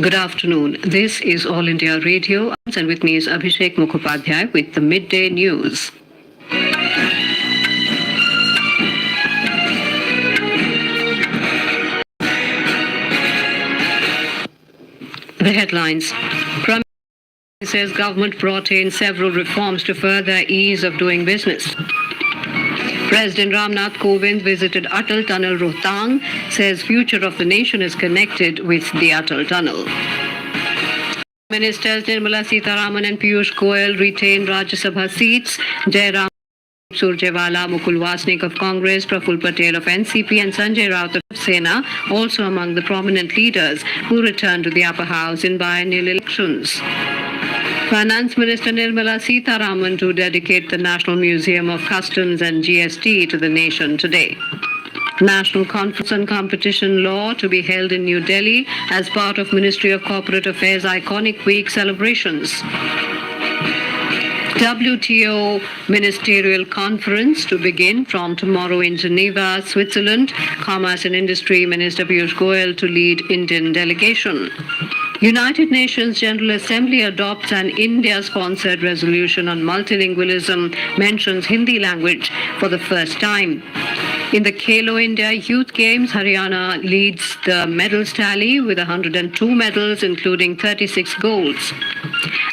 Good afternoon. This is All India Radio, and with me is Abhishek Mukhopadhyay with the midday news. The headlines. Prime Minister says government brought in several reforms to further ease of doing business. President Ramnath Kovind visited Atal Tunnel Rohtang, says future of the nation is connected with the Atal Tunnel. Ministers Nirmala Sitharaman and Piyush Goyal retain Rajya Sabha seats. Jairam Surjewala, Mukul Wasnik of Congress, Praful Patel of NCP and Sanjay Raut of Sena also among the prominent leaders who returned to the upper house in biennial elections. Finance Minister Nirmala Sitharaman to dedicate the National Museum of Customs and GST to the nation today. National Conference on Competition Law to be held in New Delhi as part of Ministry of Corporate Affairs Iconic Week celebrations. WTO Ministerial Conference to begin from tomorrow in Geneva, Switzerland. Commerce and Industry Minister Piyush Goyal to lead Indian delegation. United Nations General Assembly adopts an India-sponsored resolution on multilingualism, mentions Hindi language for the first time. In the Khelo India Youth Games, Haryana leads the medals tally with 102 medals, including 36 golds.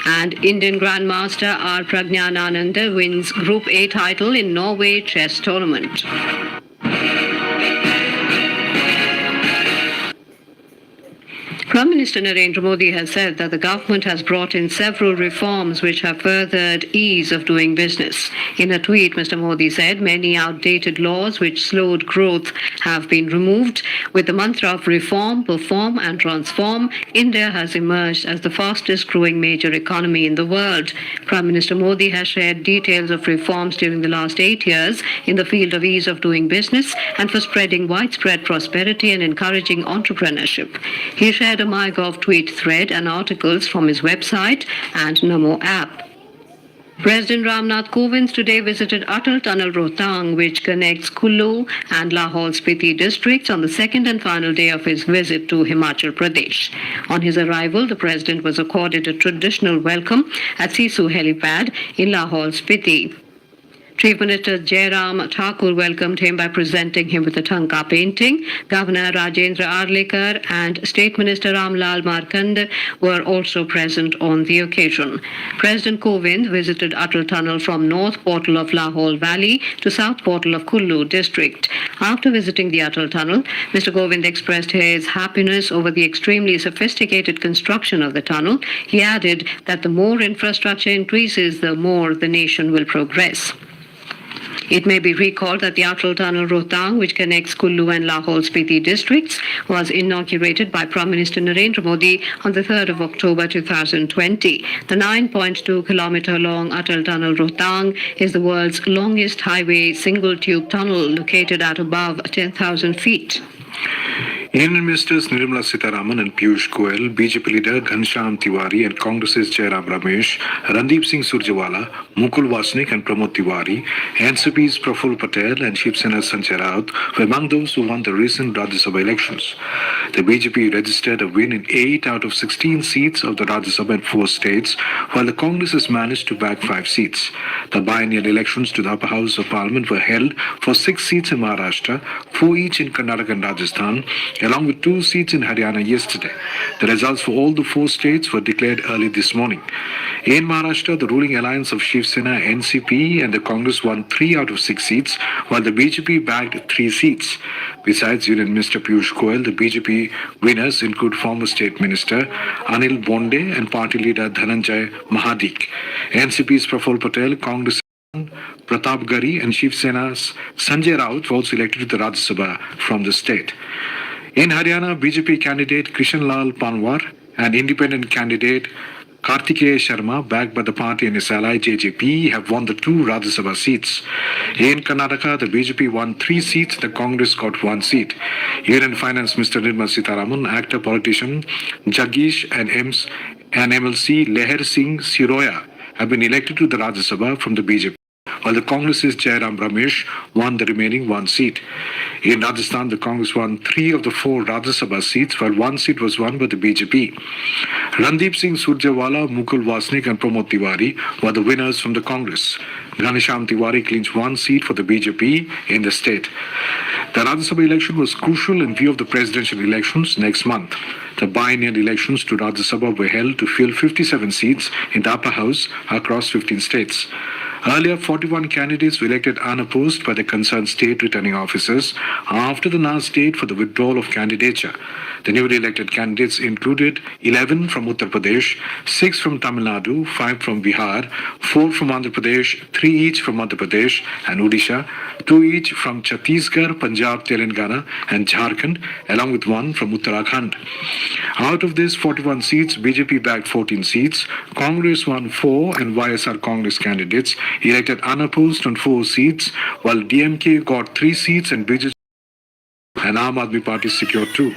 And Indian Grandmaster R. Pragnanananda wins Group A title in Norway Chess Tournament. Prime Minister Narendra Modi has said that the government has brought in several reforms which have furthered ease of doing business. In a tweet, Mr. Modi said many outdated laws which slowed growth have been removed. With the mantra of reform, perform and transform, India has emerged as the fastest growing major economy in the world. Prime Minister Modi has shared details of reforms during the last 8 years in the field of ease of doing business and for spreading widespread prosperity and encouraging entrepreneurship. He shared a MyGov tweet thread and articles from his website and Namo app. President Ramnath Kovind today visited Atal Tunnel Rohtang, which connects Kullu and Lahore Spiti districts, on the second and final day of his visit to Himachal Pradesh. On his arrival, the president was accorded a traditional welcome at Sisu helipad in Lahore Spiti. Chief Minister Jairam Thakur welcomed him by presenting him with a Thanka painting. Governor Rajendra Arlekar and State Minister Ramlal Markand were also present on the occasion. President Kovind visited Atal Tunnel from North Portal of Lahore Valley to South Portal of Kullu district. After visiting the Atal Tunnel, Mr. Kovind expressed his happiness over the extremely sophisticated construction of the tunnel. He added that the more infrastructure increases, the more the nation will progress. It may be recalled that the Atal Tunnel Rohtang, which connects Kullu and Lahore Spiti districts, was inaugurated by Prime Minister Narendra Modi on the 3rd of October 2020. The 9.2-kilometer long Atal Tunnel Rohtang is the world's longest highway single-tube tunnel located at above 10,000 feet. Union Ministers Nirmala Sitharaman and Piyush Goyal, BJP leader Ghanshyam Tiwari and Congress's Jairam Ramesh, Randeep Singh Surjewala, Mukul Wasnik and Pramod Tiwari, NCP's Praful Patel and Shiv Sena's Sanjay Raut were among those who won the recent Rajya Sabha elections. The BJP registered a win in 8 out of 16 seats of the Rajya Sabha in 4 states, while the Congress has managed to bag 5 seats. The biennial elections to the upper house of parliament were held for 6 seats in Maharashtra, 4 each in Karnataka and Rajasthan, along with 2 seats in Haryana yesterday. The results for all the 4 states were declared early this morning. In Maharashtra, the ruling alliance of Shiv Sena, NCP and the Congress won 3 out of 6 seats, while the BJP bagged 3 seats. Besides Union Minister Piyush Goyal, the BJP winners include former State Minister Anil Bonde and party leader Dhananjay Mahadik. NCP's Praful Patel, Congress Pratap Gari and Shiv Sena's Sanjay Raut were also elected to the Rajya Sabha from the state. In Haryana, BJP candidate Krishan Lal Panwar and independent candidate Kartikeya Sharma, backed by the party and its ally JJP, have won the 2 Rajya Sabha seats. In Karnataka, the BJP won 3 seats, the Congress got 1 seat. Union Finance Minister Nirmala Sitharaman, actor politician Jagdish and MLC Leher Singh Siroya have been elected to the Rajya Sabha from the BJP, while the Congress's Jairam Ramesh won the remaining 1 seat. In Rajasthan, the Congress won 3 of the 4 Rajya Sabha seats, while 1 seat was won by the BJP. Randeep Singh Surjewala, Mukul Vasnik and Pramod Tiwari were the winners from the Congress. Ghanesham Tiwari clinched 1 seat for the BJP in the state. The Rajya Sabha election was crucial in view of the presidential elections next month. The biennial elections to Rajya Sabha were held to fill 57 seats in the upper house across 15 states. Earlier, 41 candidates were elected unopposed by the concerned state returning officers after the last date for the withdrawal of candidature. The newly elected candidates included 11 from Uttar Pradesh, 6 from Tamil Nadu, 5 from Bihar, 4 from Andhra Pradesh, 3 each from Madhya Pradesh and Odisha, 2 each from Chhattisgarh, Punjab, Telangana and Jharkhand, along with 1 from Uttarakhand. Out of these 41 seats, BJP bagged 14 seats, Congress won 4 and YSR Congress candidates elected unopposed on 4 seats, while DMK got 3 seats and BJP and Aam Aadmi Party secured 2.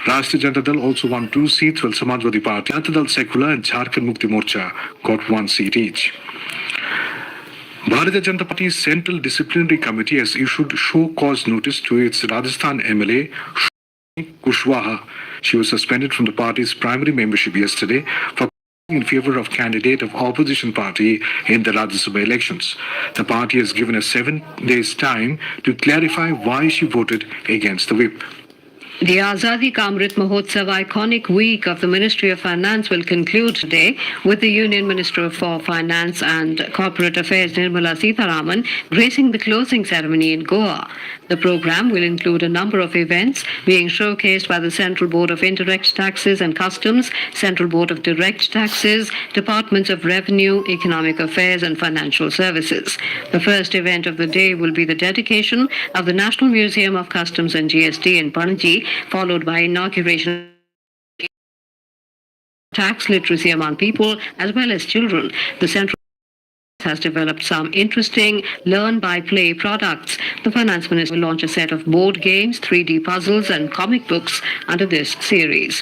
Rashtriya Janata Dal also won 2 seats, while Samajwadi Party, Janata Dal Secular and Jharkhand Mukti Morcha got 1 seat each. Bharatiya Janata Party's Central Disciplinary Committee has issued show cause notice to its Rajasthan MLA Kushwaha. She was suspended from the party's primary membership yesterday for in favor of candidate of opposition party in the Rajya Sabha elections. The party has given her 7 days time to clarify why she voted against the whip. The Azadi Ka Amrit Mahotsav iconic week of the Ministry of Finance will conclude today with the Union Minister for Finance and Corporate Affairs Nirmala Sitharaman gracing the closing ceremony in Goa. The program will include a number of events being showcased by the Central Board of Indirect Taxes and Customs, Central Board of Direct Taxes, Departments of Revenue, Economic Affairs and Financial Services. The first event of the day will be the dedication of the National Museum of Customs and GST in Panaji, followed by inauguration tax literacy among people as well as children. The Central has developed some interesting learn-by-play products. The Finance Minister will launch a set of board games, 3D puzzles and comic books under this series.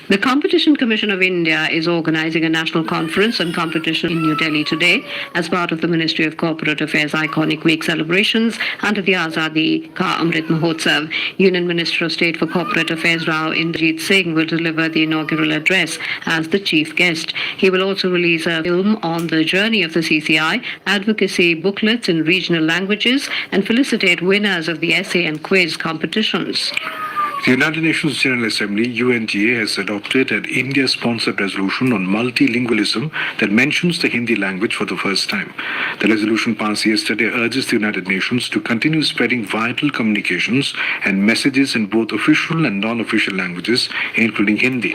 The Competition Commission of India is organizing a national conference on competition in New Delhi today as part of the Ministry of Corporate Affairs Iconic Week celebrations under the Azadi Ka Amrit Mahotsav. Union Minister of State for Corporate Affairs Rao Inderjit Singh will deliver the inaugural address as the chief guest. He will also release a film on the journey of the CCI, advocacy booklets in regional languages, and felicitate winners of the essay and quiz competitions. The United Nations General Assembly, UNGA, has adopted an India-sponsored resolution on multilingualism that mentions the Hindi language for the first time. The resolution passed yesterday urges the United Nations to continue spreading vital communications and messages in both official and non-official languages, including Hindi.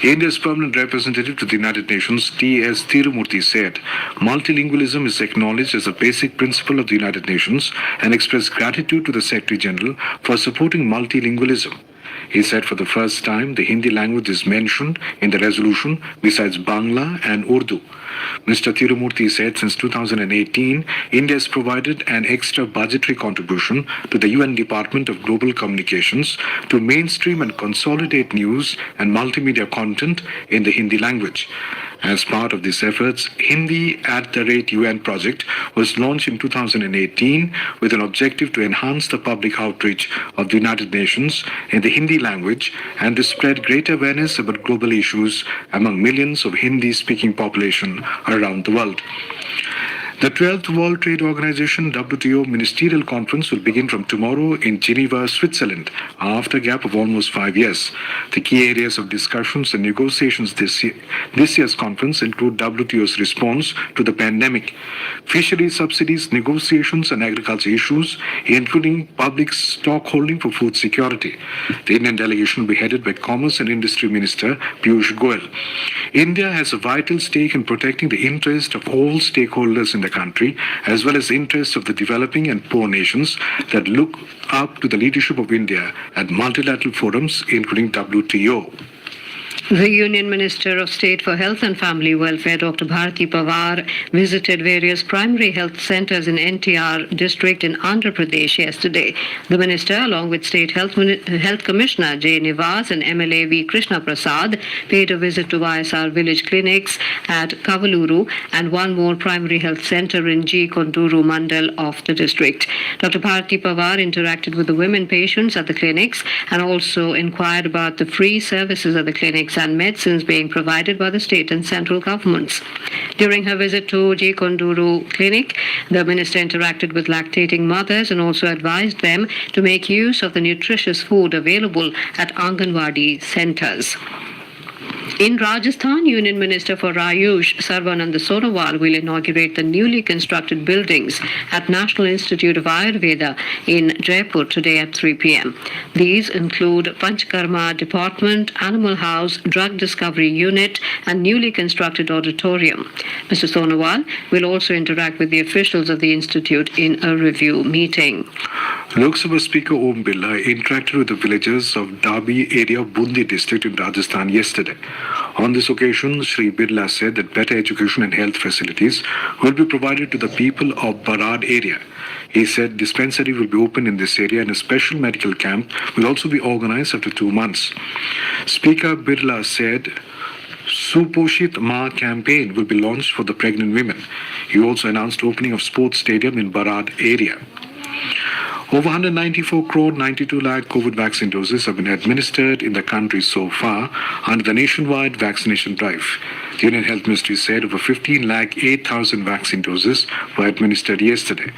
India's permanent representative to the United Nations, T.S. Tirumurti, said, multilingualism is acknowledged as a basic principle of the United Nations and expressed gratitude to the Secretary General for supporting multilingualism. He said for the first time the Hindi language is mentioned in the resolution besides Bangla and Urdu. Mr. Tirumurti said since 2018, India has provided an extra budgetary contribution to the UN Department of Global Communications to mainstream and consolidate news and multimedia content in the Hindi language. As part of these efforts, Hindi @UN project was launched in 2018 with an objective to enhance the public outreach of the United Nations in the Hindi language and to spread greater awareness about global issues among millions of Hindi-speaking population around the world. The 12th World Trade Organization WTO Ministerial Conference will begin from tomorrow in Geneva, Switzerland, after a gap of almost 5 years. The key areas of discussions and negotiations this year's conference include WTO's response to the pandemic, fisheries subsidies, negotiations and agriculture issues, including public stockholding for food security. The Indian delegation will be headed by Commerce and Industry Minister Piyush Goyal. India has a vital stake in protecting the interest of all stakeholders in the country, as well as the interests of the developing and poor nations that look up to the leadership of India at multilateral forums, including WTO. The Union Minister of State for Health and Family Welfare, Dr. Bharati Pawar, visited various primary health centers in NTR district in Andhra Pradesh yesterday. The minister, along with State Health Commissioner J. Nivas and MLA V. Krishna Prasad, paid a visit to ISR village clinics at Kavaluru and one more primary health center in G. Konduru Mandal of the district. Dr. Bharati Pawar interacted with the women patients at the clinics and also inquired about the free services at the clinics and medicines being provided by the state and central governments. During her visit to J. Konduru Clinic, the minister interacted with lactating mothers and also advised them to make use of the nutritious food available at Anganwadi centers. In Rajasthan, Union Minister for Ayush Sarvanand Sonowal will inaugurate the newly constructed buildings at National Institute of Ayurveda in Jaipur today at 3 p.m. These include Panchkarma Department, Animal House, Drug Discovery Unit, and newly constructed auditorium. Mr. Sonowal will also interact with the officials of the institute in a review meeting. Lok Sabha Speaker Om Birla interacted with the villagers of Dabi area Bundi district in Rajasthan yesterday. On this occasion, Shri Birla said that better education and health facilities will be provided to the people of Barad area. He said dispensary will be opened in this area and a special medical camp will also be organized after 2 months. Speaker Birla said Suposhit Ma campaign will be launched for the pregnant women. He also announced opening of sports stadium in Barad area. Over 194 crore 92 lakh COVID vaccine doses have been administered in the country so far under the nationwide vaccination drive. The Union Health Ministry said over 15 lakh 8,000 vaccine doses were administered yesterday.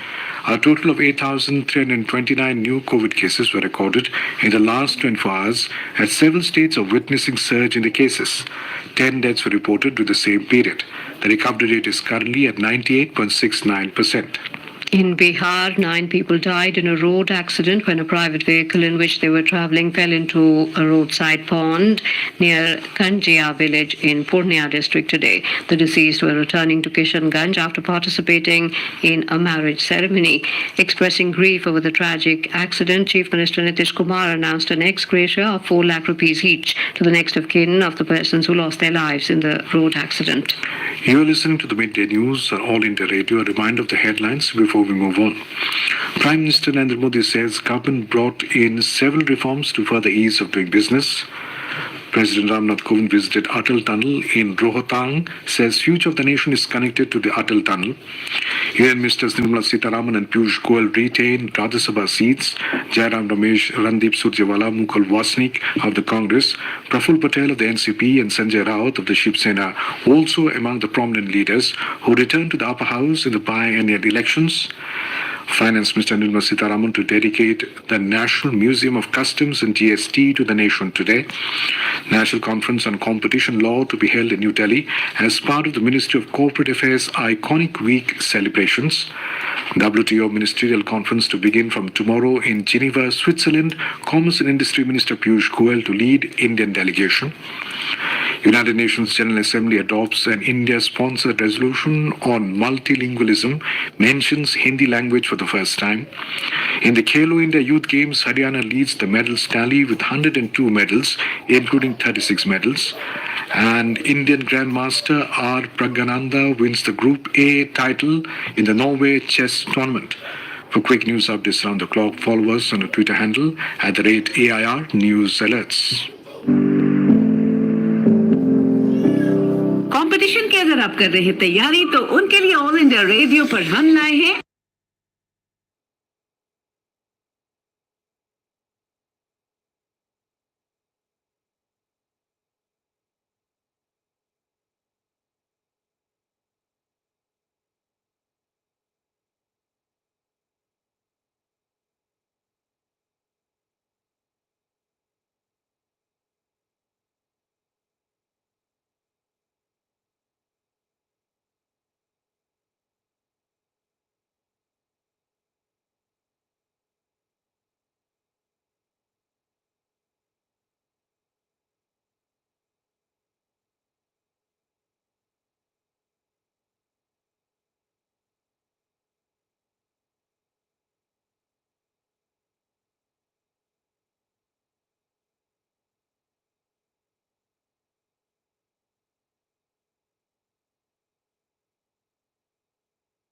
A total of 8,329 new COVID cases were recorded in the last 24 hours as several states are witnessing surge in the cases. 10 deaths were reported during the same period. The recovery rate is currently at 98.69%. In Bihar, 9 people died in a road accident when a private vehicle in which they were traveling fell into a roadside pond near Kanjia village in Purnia district today. The deceased were returning to Kishanganj after participating in a marriage ceremony. Expressing grief over the tragic accident, Chief Minister Nitish Kumar announced an ex gratia of 4 lakh rupees each to the next of kin of the persons who lost their lives in the road accident. You are listening to the Midday News on All India Radio. A reminder of the headlines before we move on. Prime Minister Narendra Modi says government brought in several reforms to further ease of doing business. President Ramnath Kovind visited Atal Tunnel in Rohtang, says future of the nation is connected to the Atal Tunnel. Union Ministers Nirmala Sitharaman and Piyush Goyal retain Rajya Sabha seats. Jairam Ramesh, Randeep Surjewala, Mukul Wasnik of the Congress, Praful Patel of the NCP and Sanjay Raut of the Shiv Sena also among the prominent leaders who returned to the upper house in the biennial elections. Finance Minister Nirmala Sitharaman to dedicate the National Museum of Customs and GST to the nation today. National Conference on Competition Law to be held in New Delhi as part of the Ministry of Corporate Affairs Iconic Week celebrations. WTO Ministerial Conference to begin from tomorrow in Geneva, Switzerland. Commerce and Industry Minister Piyush Goyal to lead Indian delegation. United Nations General Assembly adopts an India-sponsored resolution on multilingualism, mentions Hindi language for the first time. In the Khelo India Youth Games, Haryana leads the medals tally with 102 medals, including 36 medals. And Indian Grandmaster R. Pragyananda wins the Group A title in the Norway Chess Tournament. For quick news updates around the clock, follow us on the Twitter handle @AIR News Alerts. Competition की अगर आप कर रहे हैं तैयारी तो उनके लिए ऑल इंडिया रेडियो पर हम लाए हैं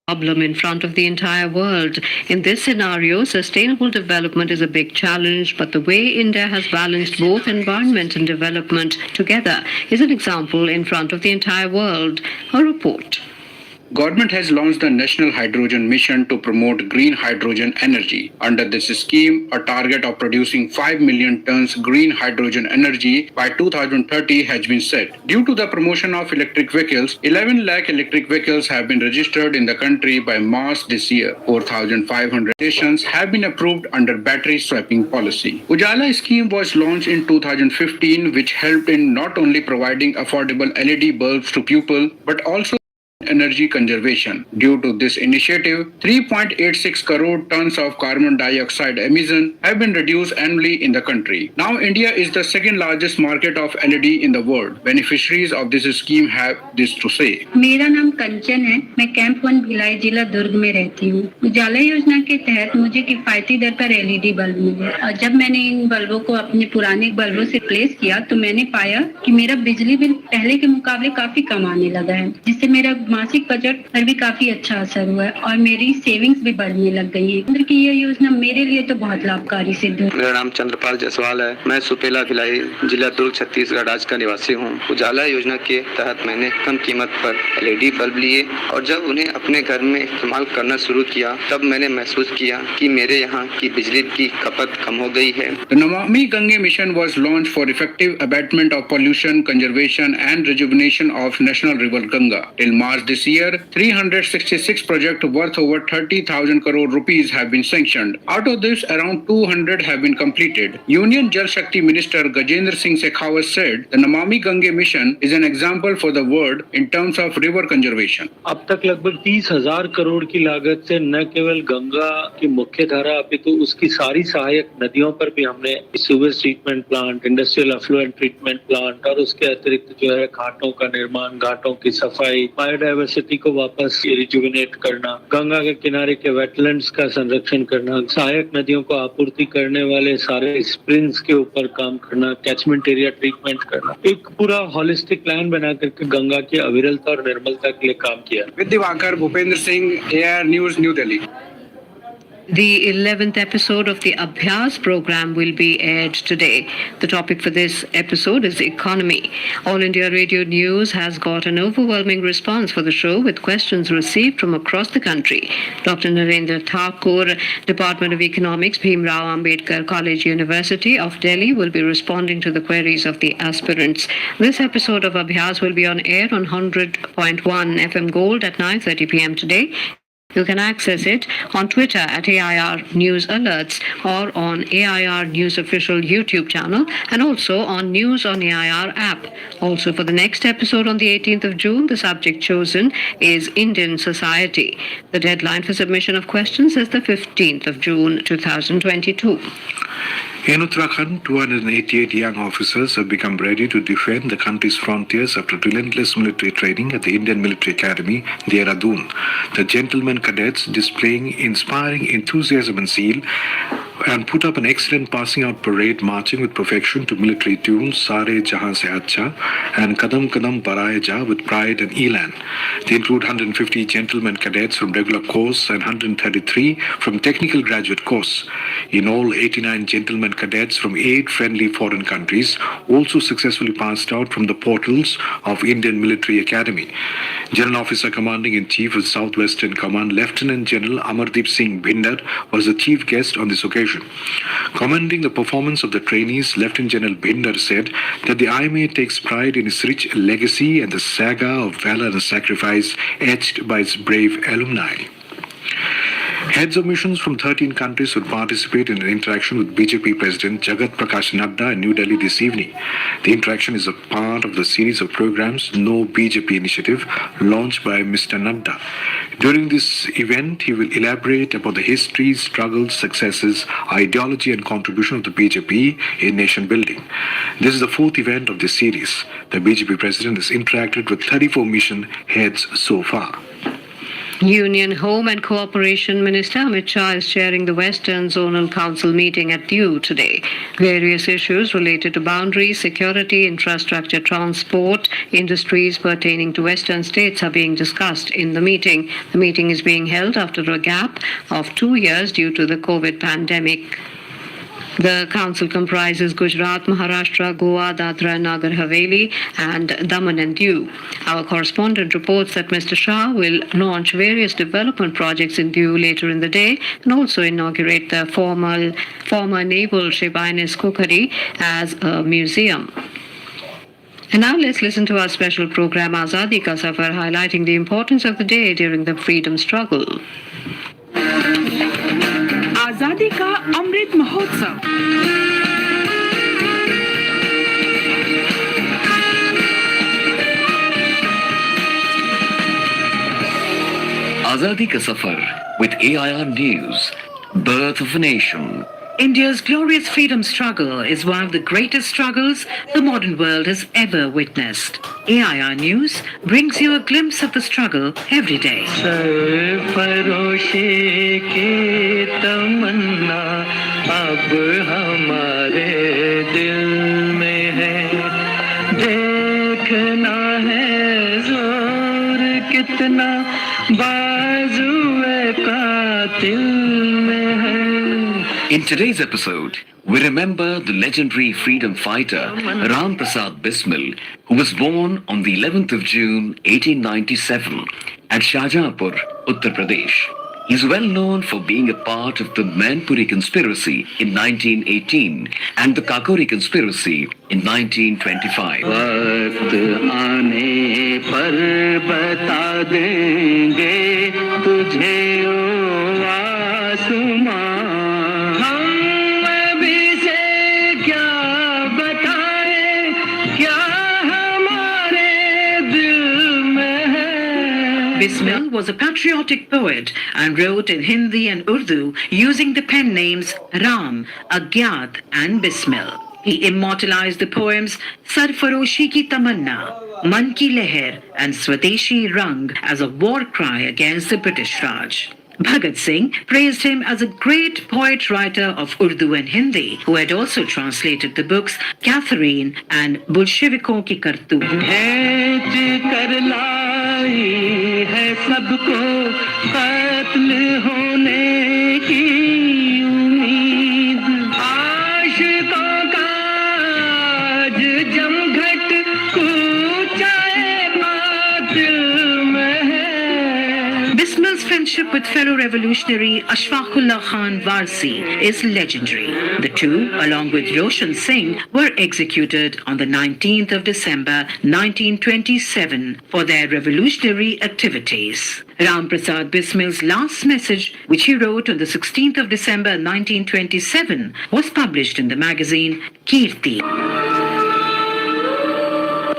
problem in front of the entire world. In this scenario, sustainable development is a big challenge, but the way India has balanced both environment and development together is an example in front of the entire world. A report. Government has launched the National Hydrogen Mission to promote green hydrogen energy. Under this scheme, a target of producing 5 million tons green hydrogen energy by 2030 has been set. Due to the promotion of electric vehicles, 11 lakh electric vehicles have been registered in the country by March this year. 4,500 stations have been approved under battery swapping policy. Ujala scheme was launched in 2015, which helped in not only providing affordable LED bulbs to people, but also energy conservation. Due to this initiative, 3.86 crore tons of carbon dioxide emission have been reduced annually in the country. Now India is the second largest market of LED in the world. Beneficiaries of this scheme have this to say. मेरा नाम कंचन है। मैं camp 1 Bhilai जिला दुर्ग में रहती हूँ। उजाला योजना के तहत मुझे किफायती दर पर LED बल्ब मिले और जब मैंने इन बल्बों को अपने पुराने बल्बों से रिप्लेस किया तो मैंने पाया कि मेरा बिजली बिल पहले के मुकाबले काफी कम आने लगा है, जिससे मेरा मासिक बजट पर भी काफी अच्छा असर हुआ है और मेरी सेविंग्स भी बढ़ने लग गई है। केंद्र की यह योजना मेरे लिए तो बहुत लाभकारी सिद्ध हुई। मेरा नाम चंद्रपाल जायसवाल है। मैं सुपेला भिलाई जिला दुर्ग छत्तीसगढ़ राज्य का निवासी हूँ। उजाला योजना के तहत मैंने कम कीमत पर LED बल्ब लिए और जब उन्हें अपने घर में इस्तेमाल करना शुरू किया तब मैंने महसूस किया कि मेरे यहाँ की बिजली की खपत कम हो गई है। The Namami Gange mission was launched for effective abatement of pollution, conservation and rejuvenation of national river Ganga. Till March this year, 366 projects worth over 30,000 crore rupees have been sanctioned. Out of this, around 200 have been completed. Union Jal Shakti Minister Gajendra Singh Shekhawat said the Namami Gange mission is an example for the world in terms of river conservation. अब तक लगभग 30,000 करोड़ की लागत से न केवल गंगा की मुख्य धारा अपितु उसकी सारी सहायक नदियों पर भी हमने sewage treatment plant, industrial affluent treatment plant और उसके अतिरिक्त जो है घाटों का निर्माण, घाटों की सफाई, बायोडायवर्सिटी को वापस रिजुविनेट करना, गंगा के किनारे के वेटलैंड्स का संरक्षण करना, सहायक नदियों को आपूर्ति करने वाले सारे स्प्रिंग्स के ऊपर काम करना, कैचमेंट एरिया ट्रीटमेंट करना, एक पूरा होलिस्टिक प्लान बना करके गंगा की अविरलता और निर्मलता के लिए काम किया। Vidyavakar Bhupendra Singh, AR News, New Delhi. The 11th episode of the Abhyas program will be aired today. The topic for this episode is economy. All India Radio News has got an overwhelming response for the show with questions received from across the country. Dr. Narendra Thakur, Department of Economics, Bhim Rao Ambedkar College, University of Delhi, will be responding to the queries of the aspirants. This episode of Abhyas will be on air on 100.1 FM Gold at 9:30 p.m. today. You can access it on Twitter at AIR News Alerts or on AIR News official YouTube channel and also on News on AIR app. Also for the next episode on the 18th of June, the subject chosen is Indian society. The deadline for submission of questions is the 15th of June 2022. In Uttarakhand, 288 young officers have become ready to defend the country's frontiers after relentless military training at the Indian Military Academy, Dehradun. The gentlemen cadets displaying inspiring enthusiasm and zeal and put up an excellent passing out parade marching with perfection to military tunes Sare Jahan Se Acha and Kadam Kadam Baraye Ja with pride and elan. They include 150 gentlemen cadets from regular course and 133 from technical graduate course. In all, 89 gentlemen cadets from 8 friendly foreign countries also successfully passed out from the portals of Indian Military Academy. General Officer Commanding-in-Chief of Southwestern Command, Lieutenant General Amardeep Singh Bhinder, was the chief guest on this occasion. Commenting the performance of the trainees, Lieutenant General Bhinder said that the IMA takes pride in its rich legacy and the saga of valor and sacrifice etched by its brave alumni. Heads of missions from 13 countries would participate in an interaction with BJP President Jagat Prakash Nadda in New Delhi this evening. The interaction is a part of the series of programs No BJP initiative launched by Mr. Nadda. During this event, he will elaborate about the history, struggles, successes, ideology and contribution of the BJP in nation building. This is the 4th event of this series. The BJP President has interacted with 34 mission heads so far. Union Home and Cooperation Minister Amit Shah is chairing the Western Zonal Council meeting at Diu today. Various issues related to boundaries, security, infrastructure, transport, industries pertaining to Western states are being discussed in the meeting. The meeting is being held after a gap of 2 years due to the COVID pandemic. The council comprises Gujarat, Maharashtra, Goa, Dadra, Nagar Haveli, and Daman and Diu. Our correspondent reports that Mr. Shah will launch various development projects in Diu later in the day and also inaugurate the former naval ship INS Kukari as a museum. And now let's listen to our special program Azadi Ka Safar, highlighting the importance of the day during the freedom struggle. आजादी का Amrit Mahotsav. Azadi Ka Safar with AIR News, Birth of a Nation. India's glorious freedom struggle is one of the greatest struggles the modern world has ever witnessed. AIR News brings you a glimpse of the struggle every day. सरफरोशी की तमन्ना अब हमारे दिल में है, देखना है जोर कितना बाजुए कातिल में है. In today's episode, we remember the legendary freedom fighter Ram Prasad Bismil, who was born on the 11th of June 1897 at Shahjahanpur, Uttar Pradesh. He is well known for being a part of the Mainpuri conspiracy in 1918 and the Kakori conspiracy in 1925. वक्त आने पर बता देंगे तुझे ओ आसमां, हम अभी से क्या बताएं, क्या हमारे दिल में है. Bismil was a patriotic poet and wrote in Hindi and Urdu using the pen names Ram, Agyat and Bismil. He immortalized the poems Sarfaroshi ki Tamanna, Man ki Leher and Swadeshi Rang as a war cry against the British Raj. Bhagat Singh praised him as a great poet-writer of Urdu and Hindi, who had also translated the books Catherine and Bolshevikon ki Kartu. भेंट कर लाई है सबको कत्ल होने की उम्मीद, आशिकों का आज जमघट कूचाए बातिल में है. Bismil's friendship with fellow revolutionary Ashfaqullah Khan Warsi is legendary. The two, along with Roshan Singh, were executed on the 19th of December 1927 for their revolutionary activities. Ram Prasad Bismil's last message, which he wrote on the 16th of December 1927, was published in the magazine Kirti.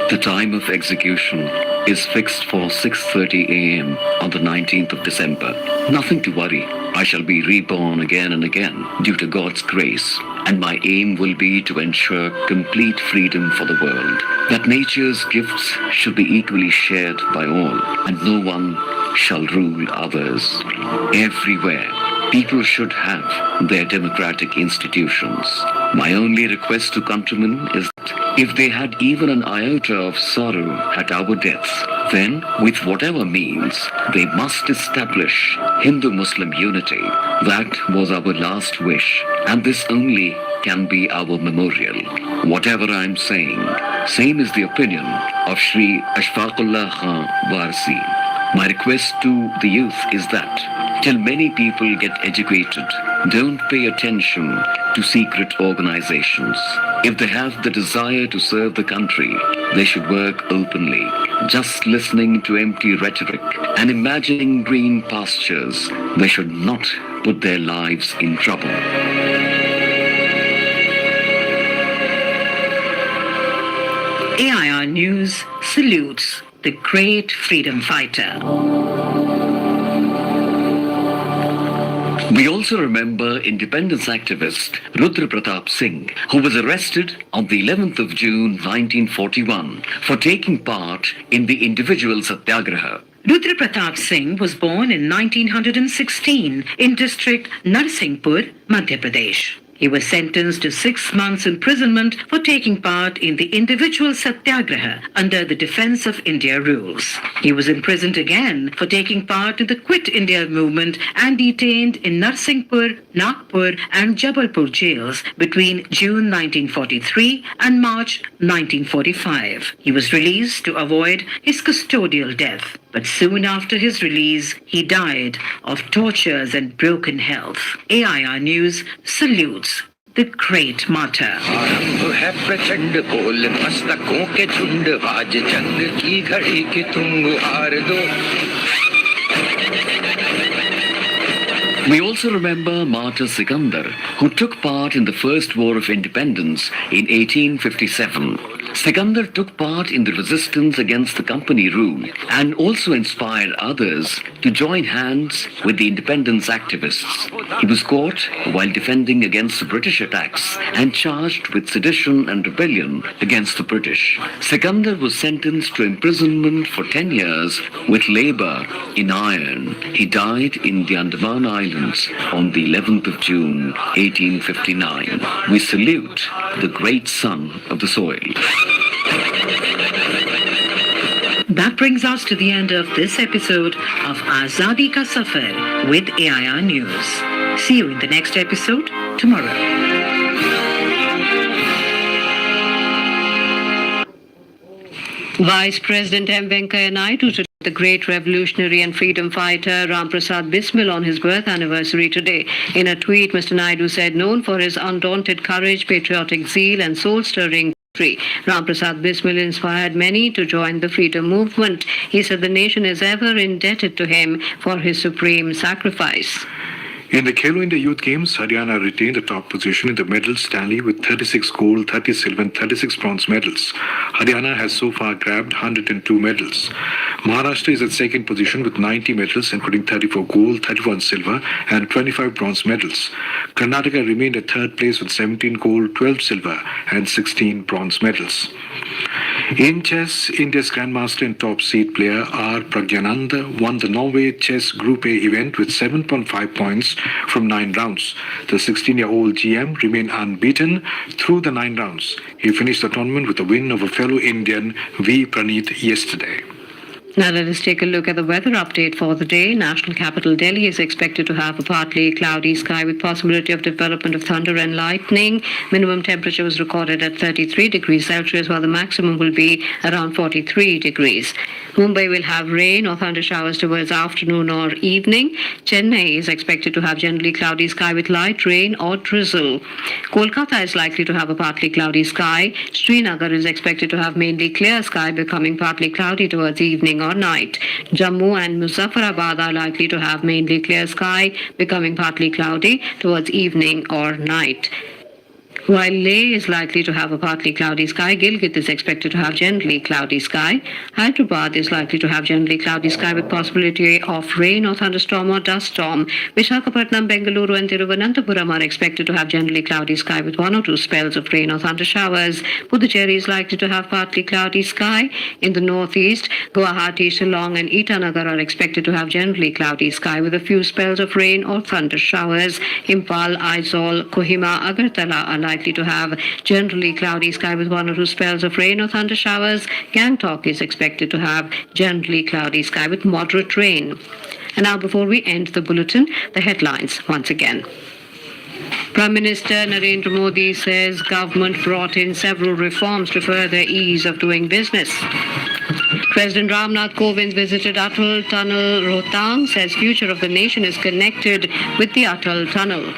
The time of execution is fixed for 6:30 a.m. on the 19th of December. Nothing to worry. I shall be reborn again and again due to God's grace, and my aim will be to ensure complete freedom for the world. That nature's gifts should be equally shared by all, and no one shall rule others. Everywhere, people should have their democratic institutions. My only request to countrymen is that if they had even an iota of sorrow at our deaths, then, with whatever means, they must establish Hindu-Muslim unity. That was our last wish, and this only can be our memorial. Whatever I am saying, same is the opinion of Shri Ashfaqullah Khan Warsi. My request to the youth is that, till many people get educated, don't pay attention to secret organizations. If they have the desire to serve the country, they should work openly. Just listening to empty rhetoric and imagining green pastures, they should not put their lives in trouble. AIR News salutes the great freedom fighter. We also remember independence activist Rudra Pratap Singh, who was arrested on the 11th of June 1941 for taking part in the individual satyagraha. Rudra Pratap Singh was born in 1916 in district Narsinghpur, Madhya Pradesh. He was sentenced to 6 months imprisonment for taking part in the individual satyagraha under the Defence of India rules. He was imprisoned again for taking part in the Quit India movement and detained in Narsinghpur, Nagpur and Jabalpur jails between June 1943 and March 1945. He was released to avoid his custodial death, but soon after his release, he died of tortures and broken health. AIR News salutes the great martyr. आरंभ है प्रचंड बोल मस्तकों के झुंड बाज जंग की घड़ी की तुम गुहार दो. We also remember Martyr Sikandar, who took part in the First War of Independence in 1857. Sikandar took part in the resistance against the company rule and also inspired others to join hands with the independence activists. He was caught while defending against the British attacks and charged with sedition and rebellion against the British. Sikandar was sentenced to imprisonment for 10 years with labor in iron. He died in the Andaman Islands on the 11th of June, 1859. We salute the great son of the soil. That brings us to the end of this episode of Azadi Ka Safar with AIR News. See you in the next episode tomorrow. Vice President M. Venkaiah Naidu to the great revolutionary and freedom fighter Ram Prasad Bismil on his birth anniversary today. In a tweet, Mr. Naidu said, known for his undaunted courage, patriotic zeal and soul-stirring Ram Prasad Bismil inspired many to join the freedom movement. He said the nation is ever indebted to him for his supreme sacrifice. In the Khelo India Youth Games, Haryana retained the top position in the medals tally with 36 gold, 30 silver and 36 bronze medals. Haryana has so far grabbed 102 medals. Maharashtra is at second position with 90 medals, including 34 gold, 31 silver and 25 bronze medals. Karnataka remained at third place with 17 gold, 12 silver and 16 bronze medals. In chess, India's Grandmaster and top seed player R. Pragyananda won the Norway Chess Group A event with 7.5 points from 9 rounds. The 16-year-old GM remained unbeaten through the 9 rounds. He finished the tournament with a win over fellow Indian V. Praneeth yesterday. Now let us take a look at the weather update for the day. National capital Delhi is expected to have a partly cloudy sky with possibility of development of thunder and lightning. Minimum temperature was recorded at 33 degrees Celsius, while the maximum will be around 43 degrees. Mumbai will have rain or thunder showers towards afternoon or evening. Chennai is expected to have generally cloudy sky with light rain or drizzle. Kolkata is likely to have a partly cloudy sky. Srinagar is expected to have mainly clear sky, becoming partly cloudy towards evening or night. Jammu and Muzaffarabad are likely to have mainly clear sky, becoming partly cloudy towards evening or night. While Leh is likely to have a partly cloudy sky, Gilgit is expected to have generally cloudy sky. Hyderabad is likely to have generally cloudy sky with possibility of rain or thunderstorm or dust storm. Visakhapatnam, Bengaluru and Thiruvananthapuram are expected to have generally cloudy sky with 1 or 2 spells of rain or thunder showers. Puducherry is likely to have partly cloudy sky. In the northeast, Guwahati, Shillong and Itanagar are expected to have generally cloudy sky with a few spells of rain or thunder showers. Impal, Aizawl, Kohima, Agartala are likely to have generally cloudy sky with 1 or 2 spells of rain or thunder showers. Gangtok is expected to have generally cloudy sky with moderate rain. And now before we end the bulletin, the headlines once again. Prime Minister Narendra Modi says government brought in several reforms to further ease of doing business. President Ramnath Kovind visited Atal Tunnel Rohtang, says future of the nation is connected with the Atal Tunnel.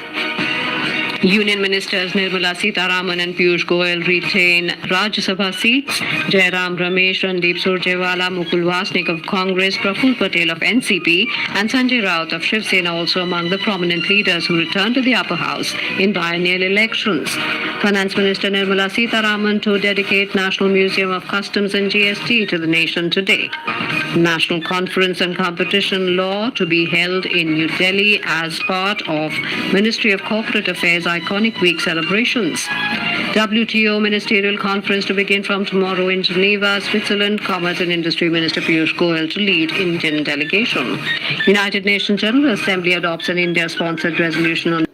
Union Ministers Nirmala Sitharaman and Piyush Goyal retain Rajya Sabha seats. Jairam Ramesh, Randeep Surjewala, Mukul Wasnik of Congress, Praful Patel of NCP and Sanjay Raut of Shiv Sena also among the prominent leaders who returned to the upper house in biennial elections. Finance Minister Nirmala Sitharaman to dedicate National Museum of Customs and GST to the nation today. National Conference on Competition Law to be held in New Delhi as part of Ministry of Corporate Affairs iconic week celebrations. WTO Ministerial Conference to begin from tomorrow in Geneva, Switzerland. Commerce and Industry Minister Piyush Goyal to lead Indian delegation. United Nations General Assembly adopts an India-sponsored resolution on